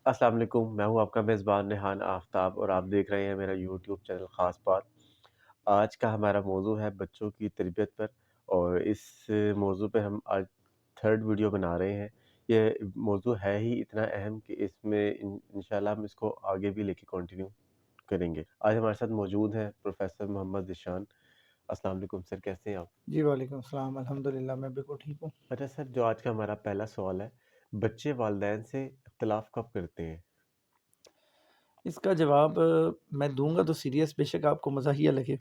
السلام علیکم، میں ہوں آپ کا میزبان ریحان آفتاب اور آپ دیکھ رہے ہیں میرا یوٹیوب چینل خاص بات۔ آج کا ہمارا موضوع ہے بچوں کی تربیت پر، اور اس موضوع پہ ہم آج تھرڈ ویڈیو بنا رہے ہیں۔ یہ موضوع ہے ہی اتنا اہم کہ اس میں انشاءاللہ ہم اس کو آگے بھی لے کے کنٹینیو کریں گے۔ آج ہمارے ساتھ موجود ہیں پروفیسر محمد ذیشان۔ السلام علیکم سر، کیسے ہیں آپ؟ جی وعلیکم السلام، الحمدللہ میں بالکل ٹھیک ہوں۔ اچھا سر، جو آج کا ہمارا پہلا سوال ہے، بچے والدین سے اختلاف کب کرتے ہیں؟ اس کا جواب میں دوں گا تو سیریس بے شک آپ کو مزاحیہ لگے۔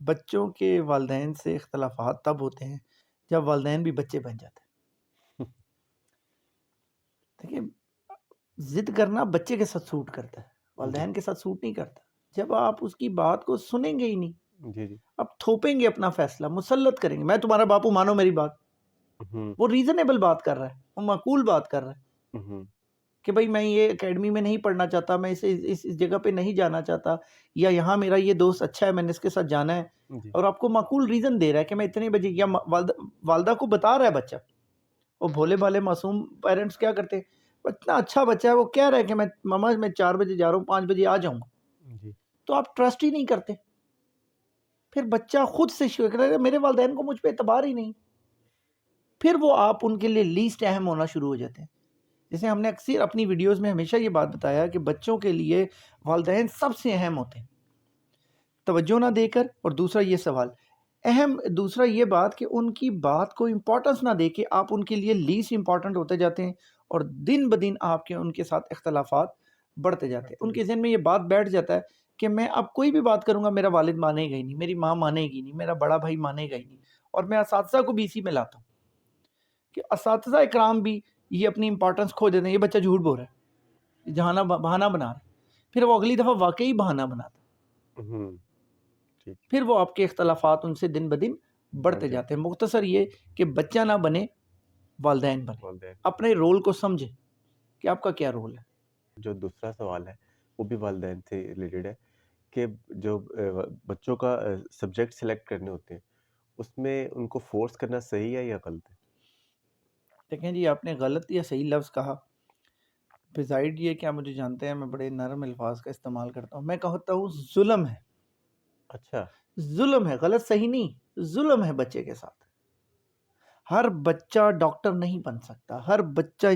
بچوں کے والدین سے اختلافات تب ہوتے ہیں جب والدین بھی بچے بن جاتے ہیں۔ دیکھیں، ضد کرنا بچے کے ساتھ سوٹ کرتا ہے، جی والدین کے ساتھ سوٹ نہیں کرتا۔ جب آپ اس کی بات کو سنیں گے ہی نہیں، جی جی۔ آپ تھوپیں گے اپنا فیصلہ، مسلط کریں گے، میں تمہارا باپو مانو میری بات۔ ہوں وہ ریزنیبل بات کر رہا ہے، وہ معقول بات کر رہا ہے ہوں کہ بھائی میں یہ اکیڈمی میں نہیں پڑھنا چاہتا، میں اس جگہ پہ نہیں جانا چاہتا، یا یہاں میرا یہ دوست اچھا ہے، میں نے اس کے ساتھ جانا ہے، جی اور آپ کو معقول ریزن دے رہا ہے کہ میں اتنے بجے، یا والدہ کو بتا رہا ہے بچہ۔ وہ بھولے بھالے معصوم پیرنٹس کیا کرتے ہیں، اتنا اچھا بچہ ہے، وہ کہہ رہا ہے کہ میں ماما میں 4 بجے جا رہا ہوں، 5 بجے آ جاؤں گا، جی تو آپ ٹرسٹ ہی نہیں کرتے۔ پھر بچہ خود سے شکر کرے میرے والدین کو مجھ پہ اعتبار ہی نہیں، پھر وہ آپ ان کے لیے لیسٹ اہم ہونا شروع ہو جاتے ہیں۔ جیسے ہم نے اکثر اپنی ویڈیوز میں ہمیشہ یہ بات بتایا کہ بچوں کے لیے والدین سب سے اہم ہوتے ہیں، توجہ نہ دے کر، اور دوسرا یہ سوال اہم، دوسرا یہ بات کہ ان کی بات کو امپورٹنس نہ دے کے آپ ان کے لیے لیسٹ امپورٹنٹ ہوتے جاتے ہیں، اور دن بدن آپ کے ان کے ساتھ اختلافات بڑھتے جاتے ہیں۔ ان کے ذہن میں یہ بات بیٹھ جاتا ہے کہ میں اب کوئی بھی بات کروں گا میرا والد مانے گا ہی نہیں، میری ماں مانے گی نہیں، میرا بڑا بھائی مانے گا ہی نہیں، اور میں اساتذہ کو بھی اسی میں لاتا ہوں کہ اساتذہ اکرام بھی یہ اپنی امپورٹنس کھو دیتے ہیں، یہ بچہ جھوٹ بول رہا ہے، جہانا بہانہ بنا رہا ہے، پھر وہ اگلی دفعہ واقعی بہانہ بناتا ہے، ہوں ٹھیک پھر وہ آپ کے اختلافات ان سے دن بدن بڑھ بڑھتے جائے جاتے ہیں۔ مختصر یہ کہ بچہ نہ بنے، والدین بنے، والدین۔ اپنے رول کو سمجھے کہ آپ کا کیا رول ہے۔ جو دوسرا سوال ہے وہ بھی والدین سے ریلیٹڈ ہے کہ جو بچوں کا سبجیکٹ سلیکٹ کرنے ہوتے ہیں، اس میں ان کو فورس کرنا صحیح ہے یا غلط ہے؟ دیکھیں جی، آپ نے غلط یا صحیح لفظ کہا، بسائڈ یہ کہ آپ مجھے جانتے ہیں میں بڑے نرم الفاظ کا استعمال کرتا ہوں، میں کہتا ہوں ظلم ہے، اچھا۔ ظلم ہے، غلط صحیح نہیں، ظلم ہے بچے کے ساتھ۔ ہر بچہ ڈاکٹر نہیں بن سکتا، ہر بچہ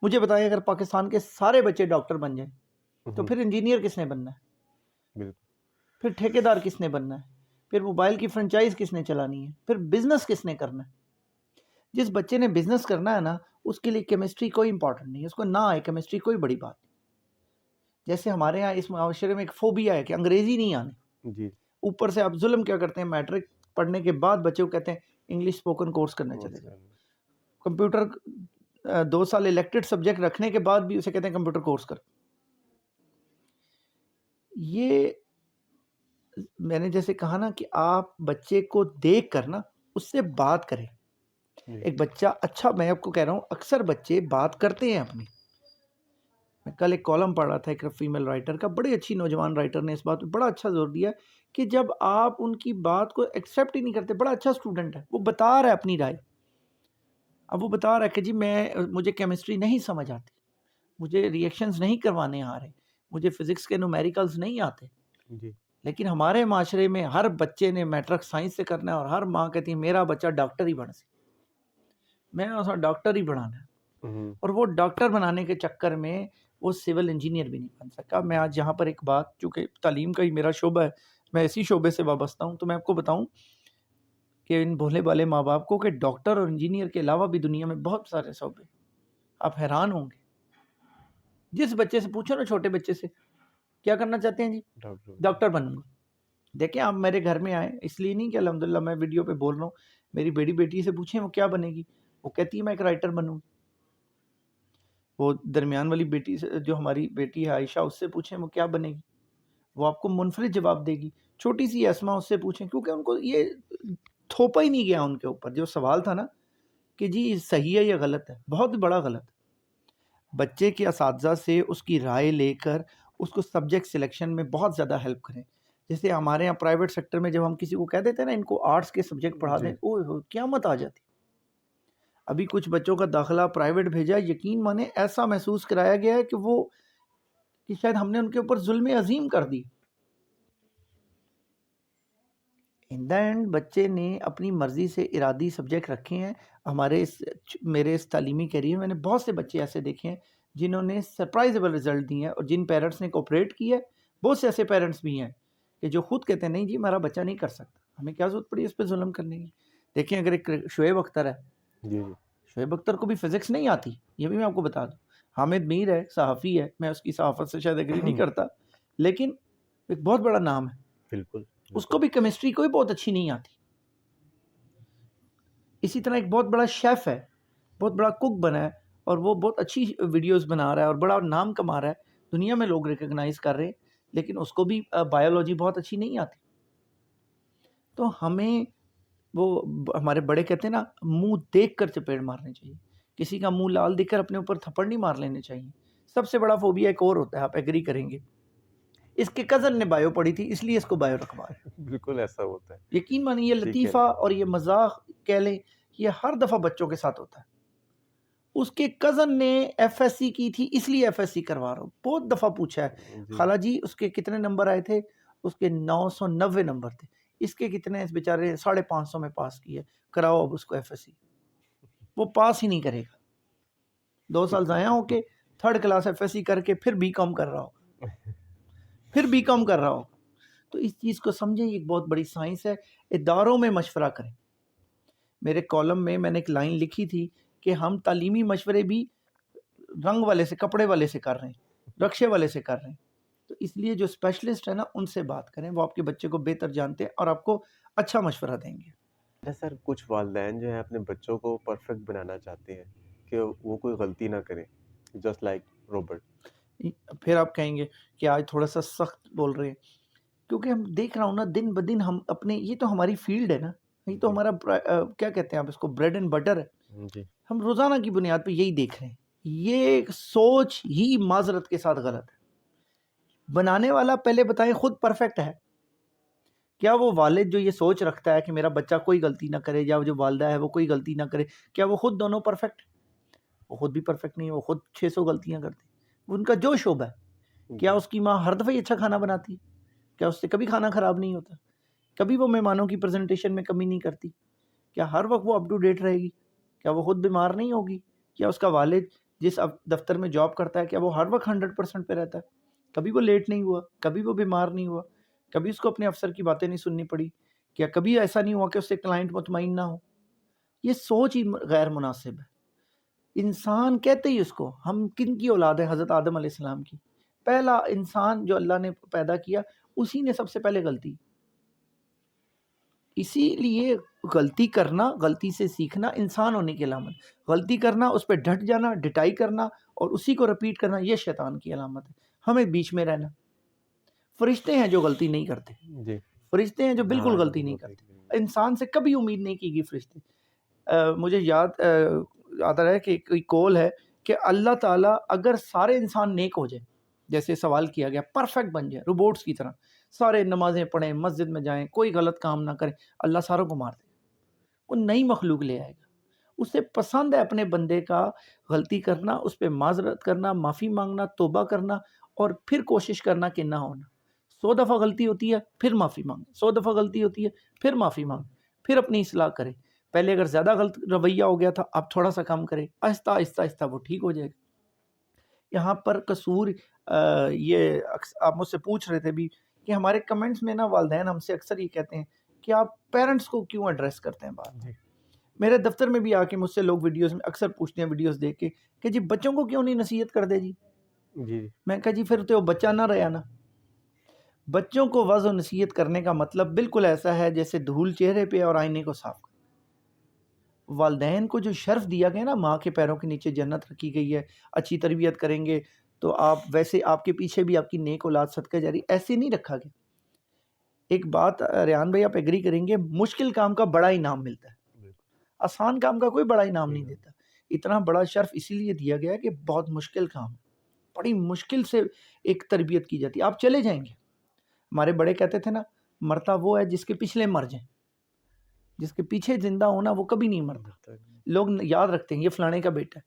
مجھے بتائیں اگر پاکستان کے سارے بچے ڈاکٹر بن جائیں تو ہوں پھر انجینئر کس نے بننا ہے؟ بالکل۔ پھر ٹھیکیدار کس نے بننا ہے؟ پھر موبائل کی فرنچائز کس نے چلانی ہے؟ پھر بزنس کس نے کرنا ہے؟ جس بچے نے بزنس کرنا ہے نا، اس کے لیے کیمسٹری کوئی امپورٹنٹ نہیں ہے، اس کو نہ آئے کیمسٹری کوئی بڑی بات نہیں۔ جیسے ہمارے ہاں اس معاشرے میں ایک فوبیا ہے کہ انگریزی نہیں آنے، جی اوپر سے آپ ظلم کیا کرتے ہیں، میٹرک پڑھنے کے بعد بچے کو کہتے ہیں انگلش اسپوکن کورس کرنے چلے کورس جاؤ، کرنا۔ کمپیوٹر 2 سال الیکٹڈ سبجیکٹ رکھنے کے بعد بھی اسے کہتے ہیں کمپیوٹر کورس کر۔ یہ میں نے جیسے کہا نا کہ آپ بچے کو دیکھ کر نا اس سے بات کریں۔ جی ایک بچہ اچھا، میں آپ کو کہہ رہا ہوں اکثر بچے بات کرتے ہیں اپنی، میں کل ایک کالم پڑھ رہا تھا ایک فیمیل رائٹر کا، بڑی اچھی نوجوان رائٹر نے اس بات پہ بڑا اچھا زور دیا کہ جب آپ ان کی بات کو ایکسیپٹ ہی نہیں کرتے، بڑا اچھا اسٹوڈنٹ ہے، وہ بتا رہا ہے اپنی رائے، اب وہ بتا رہا ہے کہ جی مجھے کیمسٹری نہیں سمجھ آتی، مجھے ریئیکشنز نہیں کروانے آ رہے، مجھے فزکس کے نومیریکلز نہیں آتے، جی لیکن ہمارے معاشرے میں ہر بچے نے میٹرک سائنس سے کرنا ہے، اور ہر ماں کہتی ہے میرا بچہ ڈاکٹر ہی بن سی، میں اسا ڈاکٹر ہی بنانا ہے، ہوں اور وہ ڈاکٹر بنانے کے چکر میں وہ سول انجینئر بھی نہیں بن سکا۔ میں آج یہاں پر ایک بات، چونکہ تعلیم کا ہی میرا شعبہ ہے، میں اسی شعبے سے وابستہ ہوں، تو میں آپ کو بتاؤں کہ ان بھولے بالے ماں باپ کو کہ ڈاکٹر اور انجینئر کے علاوہ بھی دنیا میں بہت سارے شعبے، آپ حیران ہوں گے۔ جس بچے سے پوچھو نا، چھوٹے بچے سے کیا کرنا چاہتے ہیں، جی ڈاکٹر۔ ڈاکٹر بنوں گا۔ دیکھیں آپ میرے گھر میں آئے، اس لیے نہیں کہ الحمدللہ میں ویڈیو پہ بول رہا ہوں، میری بڑی بیٹی سے پوچھیں وہ کیا بنے گی، وہ کہتی ہے میں ایک رائٹر بنوں گی۔ وہ درمیان والی بیٹی سے، جو ہماری بیٹی ہے عائشہ، اس سے پوچھیں وہ کیا بنے گی، وہ آپ کو منفرد جواب دے گی۔ چھوٹی سی اسما، اس سے پوچھیں، کیونکہ ان کو یہ تھوپا ہی نہیں گیا ان کے اوپر جو سوال تھا نا کہ جی صحیح ہے یا غلط ہے، بہت بڑا غلط ہے۔ بچے کے اساتذہ سے اس کی رائے لے کر اس کو سبجیکٹ سلیکشن میں بہت زیادہ ہیلپ کریں۔ جیسے ہمارے یہاں پرائیویٹ سیکٹر میں جب ہم کسی کو کہہ دیتے ہیں نا ان کو آرٹس کے سبجیکٹ پڑھا جی دیں، اوہ قیامت آ جاتی۔ ابھی کچھ بچوں کا داخلہ پرائیویٹ بھیجا، یقین مانے ایسا محسوس کرایا گیا ہے کہ وہ کہ شاید ہم نے ان کے اوپر ظلم عظیم کر دی. ان دا اینڈ بچے نے اپنی مرضی سے ارادی سبجیکٹ رکھے ہیں. میرے اس تعلیمی کیریئر میں نے بہت سے بچے ایسے دیکھے ہیں جنہوں نے سرپرائزیبل رزلٹ دیے ہیں، اور جن پیرنٹس نے کوپریٹ کیا ہے. بہت سے ایسے پیرنٹس بھی ہیں کہ جو خود کہتے ہیں نہیں جی ہمارا بچہ نہیں کر سکتا، ہمیں کیا ضرورت پڑی اس پہ ظلم کرنے کی. دیکھیں اگر ایک شعیب اختر ہے، جی شعیب اختر کو بھی فزکس نہیں آتی، یہ بھی میں آپ کو بتا دوں. حامد میر ہے، صحافی ہے، میں اس کی صحافت سے شاید ایگری نہیں کرتا، لیکن ایک بہت بڑا نام ہے. بالکل. اس کو بھی کیمسٹری کوئی بہت اچھی نہیں آتی. اسی طرح ایک بہت بڑا شیف ہے، بہت بڑا کک بنا ہے، اور وہ بہت اچھی ویڈیوز بنا رہا ہے اور بڑا نام کما رہا ہے، دنیا میں لوگ ریکگنائز کر رہے ہیں، لیکن اس کو بھی بایولوجی بہت اچھی نہیں آتی. تو ہمیں وہ ہمارے بڑے کہتے ہیں نا، منہ دیکھ کر چپیڑ مارنے چاہیے. کسی کا منہ لال دیکھ کر اپنے اوپر تھپڑ نہیں مار لینے چاہیے. سب سے بڑا فوبیا ایک اور ہوتا ہے، آپ ایگری کریں گے، اس کے کزن نے بایو پڑھی تھی اس لیے اس کو بایو رکھوا ہے. بالکل ایسا ہوتا ہے. یقین مانیے یہ ٹھیک ہے. لطیفہ اور یہ مذاق کہہ لیں، یہ ہر دفعہ بچوں کے ساتھ ہوتا ہے. اس کے کزن نے ایف ایس سی کی تھی اس لیے ایف ایس سی کروا رہا ہوں. بہت دفعہ پوچھا ہے، خالہ جی اس کے کتنے نمبر آئے تھے؟ اس کے 990 نمبر تھے. اس کے کتنے؟ اس بیچارے 550 میں پاس کیے. کراؤ اب اس کو ایف ایس سی. وہ پاس ہی نہیں کرے گا. 2 سال ضائع ہو کے 3rd class if S C کر کے پھر بی کام کر رہا ہوگا، پھر بی کام کر رہا ہوگا. تو اس چیز کو سمجھیں، یہ ایک بہت بڑی سائنس ہے. اداروں میں مشورہ کریں. میرے کالم میں نے ایک لائن لکھی تھی کہ ہم تعلیمی مشورے بھی رنگ والے سے، کپڑے والے سے کر رہے ہیں، رکشے والے سے کر رہے ہیں. تو اس لیے جو اسپیشلسٹ ہے نا، ان سے بات کریں، وہ آپ کے بچے کو بہتر جانتے ہیں اور آپ کو اچھا مشورہ دیں گے. سر کچھ والدین جو ہیں اپنے بچوں کو پرفیکٹ بنانا چاہتے ہیں کہ وہ کوئی غلطی نہ کریں، جسٹ لائک روبرٹ. پھر آپ کہیں گے کہ آج تھوڑا سا سخت بول رہے ہیں، کیونکہ ہم دیکھ رہا ہوں نا دن بدن ہم اپنے، یہ تو ہماری فیلڈ ہے نا، یہ تو ہمارا کیا کہتے ہیں آپ اس کو، بریڈ اینڈ بٹر ہے. جی. ہم روزانہ کی بنیاد پہ یہی دیکھ رہے ہیں. یہ سوچ ہی معذرت کے ساتھ غلط ہے. بنانے والا پہلے بتائیں خود پرفیکٹ ہے کیا؟ وہ والد جو یہ سوچ رکھتا ہے کہ میرا بچہ کوئی غلطی نہ کرے، یا جو والدہ ہے وہ کوئی غلطی نہ کرے، کیا وہ خود دونوں پرفیکٹ ہیں؟ وہ خود بھی پرفیکٹ نہیں ہے، وہ خود 600 غلطیاں کرتے ہیں. ان کا جو شعبہ ہے، کیا اس کی ماں ہر دفعہ اچھا کھانا بناتی ہے؟ کیا اس سے کبھی کھانا خراب نہیں ہوتا؟ کبھی وہ مہمانوں کی پریزنٹیشن میں کمی نہیں کرتی؟ کیا ہر وقت وہ اپ ٹو ڈیٹ رہے گی؟ کیا وہ خود بیمار نہیں ہوگی؟ کیا اس کا والد جس دفتر میں جاب کرتا ہے، کیا وہ ہر وقت 100% پہ رہتا ہے؟ کبھی وہ لیٹ نہیں ہوا، کبھی وہ بیمار نہیں ہوا، کبھی اس کو اپنے افسر کی باتیں نہیں سننی پڑی؟ کیا کبھی ایسا نہیں ہوا کہ اس سے کلائنٹ مطمئن نہ ہو؟ یہ سوچ ہی غیر مناسب ہے. انسان کہتے ہی اس کو، ہم کن کی اولاد ہیں؟ حضرت آدم علیہ السلام کی. پہلا انسان جو اللہ نے پیدا کیا، اسی نے سب سے پہلے غلطی. اسی لیے غلطی کرنا، غلطی سے سیکھنا انسان ہونے کی علامت. غلطی کرنا، اس پہ ڈٹ جانا، ڈٹائی کرنا اور اسی کو رپیٹ کرنا، یہ شیطان کی علامت ہے. ہمیں بیچ میں رہنا. فرشتے ہیں جو غلطی نہیں کرتے، جی. فرشتے ہیں جو بالکل غلطی نہیں کرتے. انسان سے کبھی امید نہیں کی گئی فرشتے. مجھے یاد آتا ہے کہ کوئی کول ہے کہ اللہ تعالیٰ اگر سارے انسان نیک ہو جائیں، جیسے سوال کیا گیا، پرفیکٹ بن جائے روبوٹس کی طرح، سارے نمازیں پڑھیں، مسجد میں جائیں، کوئی غلط کام نہ کریں، اللہ ساروں کو مار دے. وہ نئی مخلوق لے آئے گا. اسے پسند ہے اپنے بندے کا غلطی کرنا، اس پہ معذرت کرنا، معافی مانگنا، توبہ کرنا، اور پھر کوشش کرنا کہ نہ ہونا. 100 دفعہ غلطی ہوتی ہے پھر معافی مانگے، 100 دفعہ غلطی ہوتی ہے پھر معافی مانگے، پھر اپنی اصلاح کرے. پہلے اگر زیادہ غلط رویہ ہو گیا تھا، اب تھوڑا سا کم کرے، آہستہ آہستہ آہستہ وہ ٹھیک ہو جائے گا. یہاں پر قصور یہ آپ مجھ سے پوچھ رہے تھے بھی کہ ہمارے کمنٹس میں نا والدین ہم سے اکثر یہ کہتے ہیں کہ آپ پیرنٹس کو کیوں ایڈریس کرتے ہیں بات. میرے دفتر میں بھی آ کے مجھ سے لوگ ویڈیوز میں اکثر پوچھتے ہیں، ویڈیوز دیکھ کے، کہ جی بچوں کو کیوں نہیں نصیحت کر دے جی. جی. میں کہا جی پھر تو بچہ نہ رہا نا. بچوں کو وعظ و نصیحت کرنے کا مطلب بالکل ایسا ہے جیسے دھول چہرے پہ اور آئینے کو صاف کرنا. والدین کو جو شرف دیا گیا نا، ماں کے پیروں کے نیچے جنت رکھی گئی ہے، اچھی تربیت کریں گے تو آپ ویسے آپ کے پیچھے بھی آپ کی نیک اولاد صدقہ جاری، ایسے نہیں رکھا گیا. ایک بات ریان بھائی آپ ایگری کریں گے، مشکل کام کا بڑا انعام ملتا ہے، آسان کام کا کوئی بڑا انعام نہیں دیتا. اتنا بڑا شرف اسی لیے دیا گیا کہ بہت مشکل کام ہے، بڑی مشکل سے ایک تربیت کی جاتی ہے. آپ چلے جائیں گے، ہمارے بڑے کہتے تھے نا، مرتا وہ ہے جس کے پچھلے مر جائیں، جس کے پیچھے زندہ ہونا وہ کبھی نہیں مرتا. لوگ یاد رکھتے ہیں یہ فلانے کا بیٹا ہے،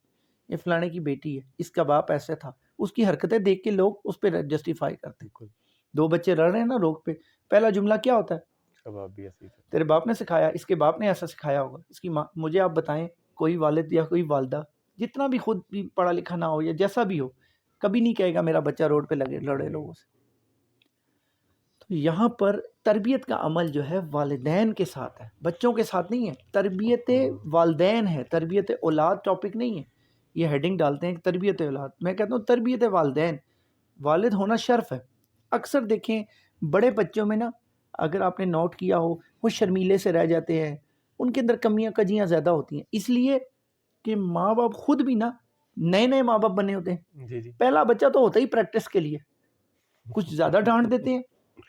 یہ فلانے کی بیٹی ہے، اس کا باپ ایسے تھا، اس کی حرکتیں دیکھ کے لوگ اس پہ جسٹیفائی کرتے ہیں. بالکل. 2 بچے لڑ رہے ہیں نا روڈ پہ، پہلا جملہ کیا ہوتا ہے؟ اب آپ بھی ایسے ہی کرتے تیرے باپ نے سکھایا، اس کے باپ نے ایسا سکھایا ہوگا، اس کی ماں. مجھے آپ بتائیں کوئی والد یا کوئی والدہ جتنا بھی خود بھی پڑھا لکھا نہ ہو یا جیسا بھی ہو، کبھی نہیں کہے گا میرا بچہ روڈ پہ لڑے لوگوں سے. تو یہاں پر تربیت کا عمل جو ہے والدین کے ساتھ ہے، بچوں کے ساتھ نہیں ہے. تربیت والدین ہے، تربیت اولاد ٹاپک نہیں ہے. یہ ہیڈنگ ڈالتے ہیں تربیت اولاد، میں کہتا ہوں تربیت والدین. والد ہونا شرف ہے. اکثر دیکھیں بڑے بچوں میں نا، اگر آپ نے نوٹ کیا ہو، وہ شرمیلے سے رہ جاتے ہیں، ان کے اندر کمیاں کجیاں زیادہ ہوتی ہیں، اس لیے کہ ماں باپ خود بھی نا نئے ماں باپ بنے ہوتے ہیں. ہیں. جی جی پہلا بچہ تو ہوتا ہی پریکٹس کے لیے، کچھ زیادہ ڈانٹ دیتے ہیں، وہ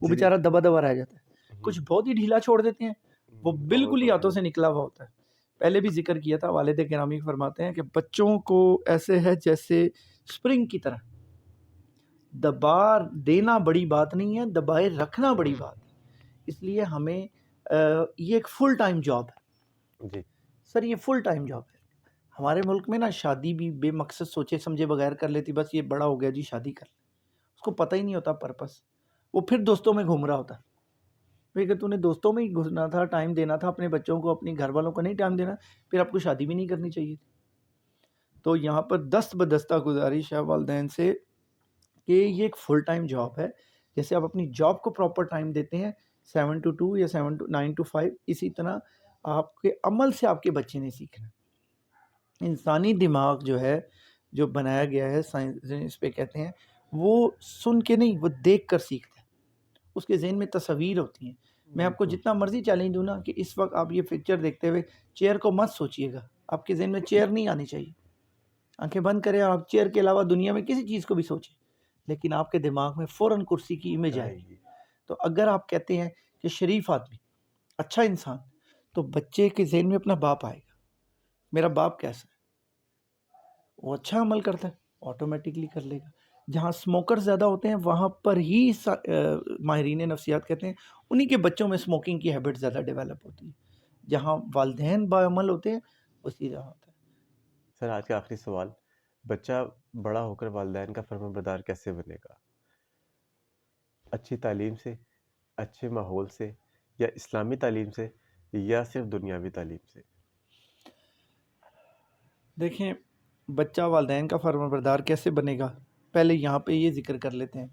جی جی. بیچارہ دبا دبا رہ جاتا ہے. کچھ بہت ہی ڈھیلا چھوڑ دیتے ہیں، وہ بالکل ہی ہاتھوں سے نکلا ہوا ہوتا ہے. پہلے بھی ذکر کیا تھا، والد گرامی فرماتے ہیں کہ بچوں کو ایسے ہے جیسے اسپرنگ کی طرح، دبا دینا بڑی بات نہیں ہے، دبائے رکھنا بڑی بات ہے. اس لیے ہمیں یہ ایک فل ٹائم جاب ہے. جی. سر یہ فل ٹائم جاب ہے. ہمارے ملک میں نا شادی بھی بے مقصد سوچے سمجھے بغیر کر لیتی، بس یہ بڑا ہو گیا جی شادی کر لے، اس کو پتہ ہی نہیں ہوتا پرپس. وہ پھر دوستوں میں گھوم رہا ہوتا ہے. بھئی اگر تو نے دوستوں میں ہی گھسنا تھا، ٹائم دینا تھا اپنے بچوں کو، اپنی گھر والوں کو نہیں ٹائم دینا، پھر آپ کو شادی بھی نہیں کرنی چاہیے تھی. تو یہاں پر دست بدستہ گزارش ہے والدین سے کہ یہ ایک فل ٹائم جاب ہے. جیسے آپ اپنی جاب کو پراپر ٹائم دیتے ہیں 7 to 2 یا 9 to 5، اسی طرح آپ کے عمل سے آپ کے بچے نے سیکھنا. انسانی دماغ جو ہے، جو بنایا گیا ہے سائنس اس پہ کہتے ہیں، وہ سن کے نہیں، وہ دیکھ کر سیکھتا ہے. اس کے ذہن میں تصاویر ہوتی ہیں. میں آپ کو جتنا مرضی چیلنج دوں نا کہ اس وقت آپ یہ پکچر دیکھتے ہوئے چیئر کو مت سوچئے گا، آپ کے ذہن میں چیئر نہیں آنی چاہیے. آنکھیں بند کریں اور آپ چیئر کے علاوہ دنیا میں کسی چیز کو بھی سوچیں، لیکن آپ کے دماغ میں فوراً کرسی کی امیج آئے گی. تو اگر آپ کہتے ہیں کہ شریف آدمی، اچھا انسان، تو بچے کے ذہن میں اپنا باپ آئے گا. میرا باپ کیسا ہے؟ وہ اچھا عمل کرتا ہے، آٹومیٹکلی کر لے گا. جہاں سموکر زیادہ ہوتے ہیں وہاں پر ہی ماہرین نفسیات کہتے ہیں انہی کے بچوں میں سموکنگ کی ہیبٹ زیادہ ڈیولپ ہوتی ہے. جہاں والدین باعمل ہوتے ہیں اسی طرح ہوتا ہے. سر آج کا آخری سوال، بچہ بڑا ہو کر والدین کا فرمان بردار کیسے بنے گا؟ اچھی تعلیم سے، اچھے ماحول سے، یا اسلامی تعلیم سے، یا صرف دنیاوی تعلیم سے؟ دیکھیں بچہ والدین کا فرمان بردار کیسے بنے گا، پہلے یہاں پہ یہ ذکر کر لیتے ہیں،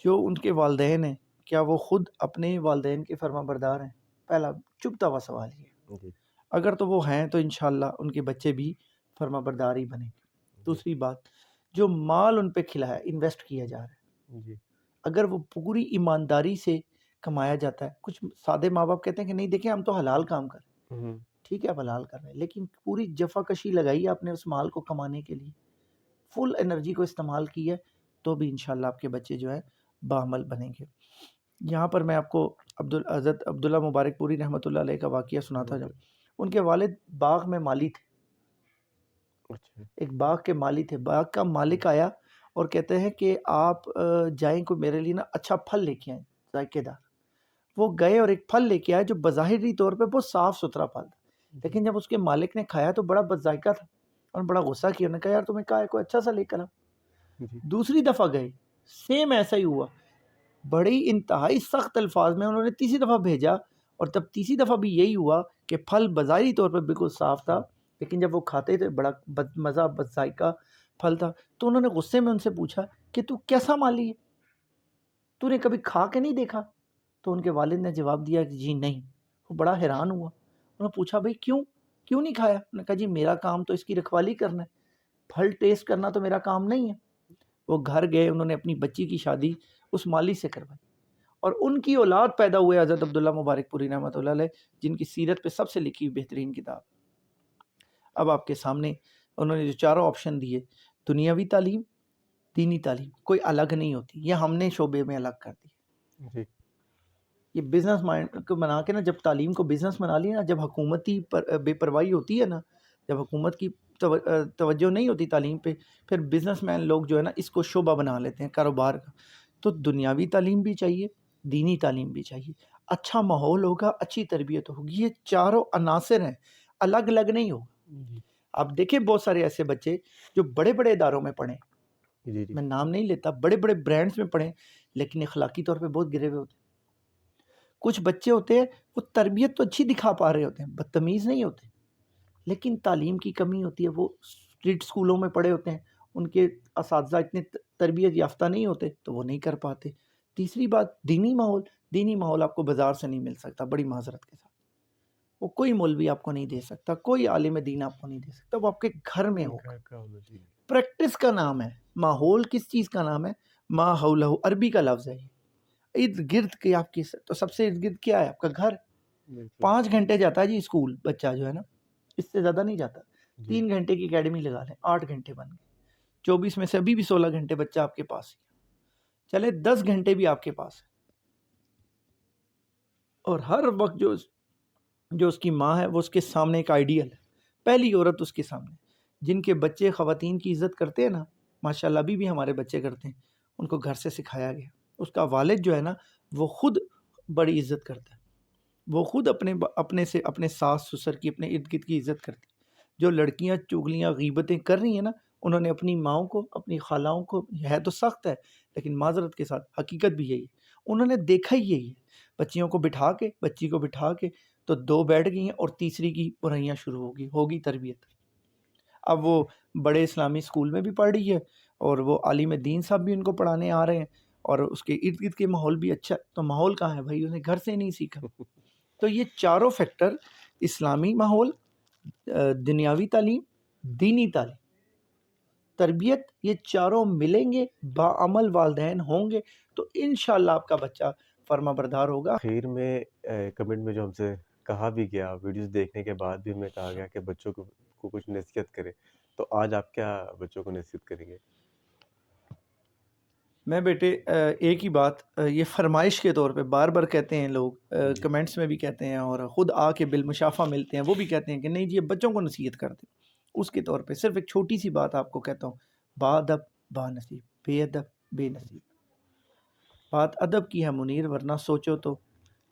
جو ان کے والدین ہیں کیا وہ خود اپنے والدین کے فرمان بردار ہیں؟ پہلا چبھتا ہوا سوال یہ. جی. اگر تو وہ ہیں تو انشاءاللہ ان کے بچے بھی فرما بردار ہی بنیں گے. دوسری بات، جو مال ان پہ کھلایا انویسٹ کیا جا رہا ہے، جی. اگر وہ پوری ایمانداری سے کمایا جاتا ہے. کچھ سادے ماں باپ کہتے ہیں کہ نہیں دیکھیں ہم تو حلال کام کر رہے ہیں. ٹھیک ہے آپ حلال کر رہے ہیں، لیکن پوری جفا کشی لگائی آپ نے اس مال کو کمانے کے لیے، فل انرجی کو استعمال کی ہے، تو بھی انشاءاللہ آپ کے بچے جو ہے باعمل بنیں گے. یہاں پر میں آپ کو حضرت عبداللہ مبارک پوری رحمۃ اللہ علیہ کا واقعہ سناتا جاؤں. ان کے والد باغ میں مالی تھے، اچھا. ایک باغ کے مالی تھے. باغ کا مالک آیا اور کہتے ہیں کہ آپ جائیں کوئی میرے لیے نا اچھا پھل لے کے آئیں ذائقے دار. وہ گئے اور ایک پھل لے کے آئے جو بظاہری طور پہ بہت صاف ستھرا پھل تھا، لیکن جب اس کے مالک نے کھایا تو بڑا بد ذائقہ تھا اور بڑا غصہ کیا. انہوں نے کہا یار تمہیں کہا ہے کوئی اچھا سا لے کر آؤ. دوسری دفعہ گئے، سیم ایسا ہی ہوا. بڑی انتہائی سخت الفاظ میں انہوں نے تیسری دفعہ بھیجا، اور تب تیسری دفعہ بھی یہی ہوا کہ پھل بظاہری طور پر بالکل صاف تھا، لیکن جب وہ کھاتے تھے بڑا بد مزہ بد ذائقہ پھل تھا. تو انہوں نے غصے میں ان سے پوچھا کہ تو کیسا مالی ہے، تو نے کبھی کھا کے نہیں دیکھا؟ تو ان کے والد نے جواب دیا کہ جی نہیں. وہ بڑا حیران ہوا. انہوں نے پوچھا بھئی کیوں نہیں کھایا؟ انہوں نے کہا جی میرا کام تو اس کی رکھوالی کرنا ہے، پھل ٹیسٹ کرنا تو میرا کام نہیں ہے. وہ گھر گئے، انہوں نے اپنی بچی کی شادی اس مالی سے کروائی، اور ان کی اولاد پیدا ہوئے حضرت عبداللہ مبارک پوری رحمۃ اللہ علیہ، جن کی سیرت پہ سب سے لکھی ہوئی بہترین کتاب. اب آپ کے سامنے انہوں نے جو چاروں آپشن دیے، دنیاوی تعلیم، دینی تعلیم، کوئی الگ نہیں ہوتی، یہ ہم نے شعبے میں الگ کر دی. جی. یہ بزنس مائنڈ کو بنا کے نا، جب تعلیم کو بزنس بنا لیا نا، جب حکومتی بے پرواہی ہوتی ہے نا، جب حکومت کی توجہ نہیں ہوتی تعلیم پہ، پھر بزنس مین لوگ جو ہے نا اس کو شعبہ بنا لیتے ہیں کاروبار کا. تو دنیاوی تعلیم بھی چاہیے، دینی تعلیم بھی چاہیے، اچھا ماحول ہوگا، اچھی تربیت ہوگی. یہ چاروں عناصر ہیں، الگ الگ نہیں ہوگا. آپ دیکھیں بہت سارے ایسے بچے جو بڑے بڑے اداروں میں پڑھیں، جی، جی۔ میں نام نہیں لیتا، بڑے-بڑے برانڈز میں پڑھیں لیکن اخلاقی طور پہ بہت گرے ہوئے ہوتے ہیں۔ کچھ بچے ہوتے ہیں وہ تربیت تو اچھی دکھا پا رہے ہوتے ہیں، بدتمیز نہیں ہوتے، لیکن تعلیم کی کمی ہوتی ہے، وہ اسٹریٹ اسکولوں میں پڑھے ہوتے ہیں، ان کے اساتذہ اتنے تربیت یافتہ نہیں ہوتے تو وہ نہیں کر پاتے۔ تیسری بات دینی ماحول آپ کو بازار سے نہیں مل سکتا، بڑی معذرت کے ساتھ۔ وہ کوئی مولوی آپ کو نہیں دے سکتا، کوئی عالم دین آپ کو نہیں دے سکتا، وہ آپ کے گھر میں ہوگا۔ گھر کا ہونا چاہیے۔ پریکٹس کا نام ہے، ماحول کس چیز کا نام ہے؟ ما حولہ، عربی کا لفظ ہے یہ۔ ارد گرد کے آپ کی، تو سب سے ارد گرد کیا ہے؟ آپ کا گھر۔ بالکل۔ 5 گھنٹے جاتا ہے جی اسکول بچہ جو ہے نا، اس سے زیادہ نہیں جاتا۔ جی۔ 3 گھنٹے کی اکیڈمی لگا لیں، 8 گھنٹے بن گئے۔ 24 میں سے ابھی بھی 16 گھنٹے بچہ آپ کے پاس ہی ہے۔ چلے 10 گھنٹے بھی آپ کے پاس ہے، اور ہر وقت جو اس کی ماں ہے وہ اس کے سامنے ایک آئیڈیل ہے، پہلی عورت اس کے سامنے۔ جن کے بچے خواتین کی عزت کرتے ہیں نا، ماشاءاللہ ابھی بھی ہمارے بچے کرتے ہیں، ان کو گھر سے سکھایا گیا۔ اس کا والد جو ہے نا وہ خود بڑی عزت کرتا ہے، وہ خود اپنے ساس سسر کی، اپنے ارد گرد کی عزت کرتی ہے۔ جو لڑکیاں چغلیاں غیبتیں کر رہی ہیں نا، انہوں نے اپنی ماؤں کو، اپنی خالاؤں کو، ہے تو سخت ہے لیکن معذرت کے ساتھ حقیقت بھی یہی ہے، انہوں نے دیکھا ہی یہی ہے۔ بچی کو بٹھا کے تو 2 بیٹھ گئی ہیں اور تیسری کی برائیاں شروع ہوگی تربیت۔ اب وہ بڑے اسلامی اسکول میں بھی پڑھ رہی ہے، اور وہ عالم دین صاحب بھی ان کو پڑھانے آ رہے ہیں، اور اس کے ارد گرد کے ماحول بھی اچھا ہے، تو ماحول کہاں ہے بھائی؟ انہیں گھر سے نہیں سیکھا۔ تو یہ چاروں فیکٹر، اسلامی ماحول، دنیاوی تعلیم، دینی تعلیم، تربیت، یہ چاروں ملیں گے، باعمل والدین ہوں گے تو انشاءاللہ آپ کا بچہ فرما بردار ہوگا۔ آخر میں کمنٹ میں جو ہم سے کہا بھی گیا، ویڈیوز دیکھنے کے بعد بھی ہمیں کہا گیا کہ بچوں کو کچھ نصیحت کرے، تو آج آپ کیا بچوں کو نصیحت کریں گے؟ میں بیٹے ایک ہی بات، یہ فرمائش کے طور پہ بار بار کہتے ہیں لوگ، جی۔ کمنٹس میں بھی کہتے ہیں، اور خود آ کے بالمشافہ ملتے ہیں، وہ بھی کہتے ہیں کہ نہیں جی یہ بچوں کو نصیحت کر دیں۔ اس کے طور پہ صرف ایک چھوٹی سی بات آپ کو کہتا ہوں، با ادب با نصیب، بے ادب بے نصیب۔ بات ادب کی ہے منیر، ورنہ سوچو تو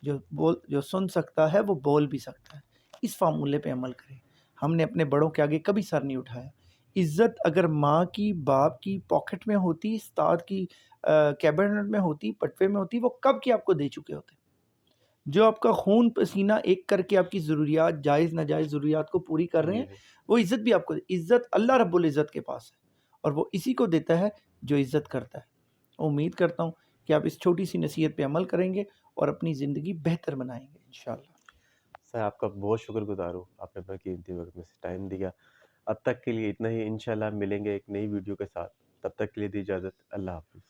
جو سن سکتا ہے وہ بول بھی سکتا ہے۔ اس فارمولے پہ عمل کریں۔ ہم نے اپنے بڑوں کے آگے کبھی سر نہیں اٹھایا۔ عزت اگر ماں کی، باپ کی پاکٹ میں ہوتی، استاد کی کیبنٹ میں ہوتی، پٹوے میں ہوتی، وہ کب کی آپ کو دے چکے ہوتے۔ جو آپ کا خون پسینہ ایک کر کے آپ کی ضروریات، جائز ناجائز ضروریات کو پوری کر رہے جی، ہیں، جی۔ وہ عزت بھی آپ کو عزت اللہ رب العزت کے پاس ہے، اور وہ اسی کو دیتا ہے جو عزت کرتا ہے۔ امید کرتا ہوں کہ آپ اس چھوٹی سی نصیحت پہ عمل کریں گے اور اپنی زندگی بہتر بنائیں گے انشاءاللہ۔ سر آپ کا بہت شکر گزار ہوں، آپ نے اپنا قیمتی وقت میں سے ٹائم دیا۔ اب تک کے لیے اتنا ہی، انشاءاللہ ملیں گے ایک نئی ویڈیو کے ساتھ، تب تک کے لیے دی اجازت، اللہ حافظ۔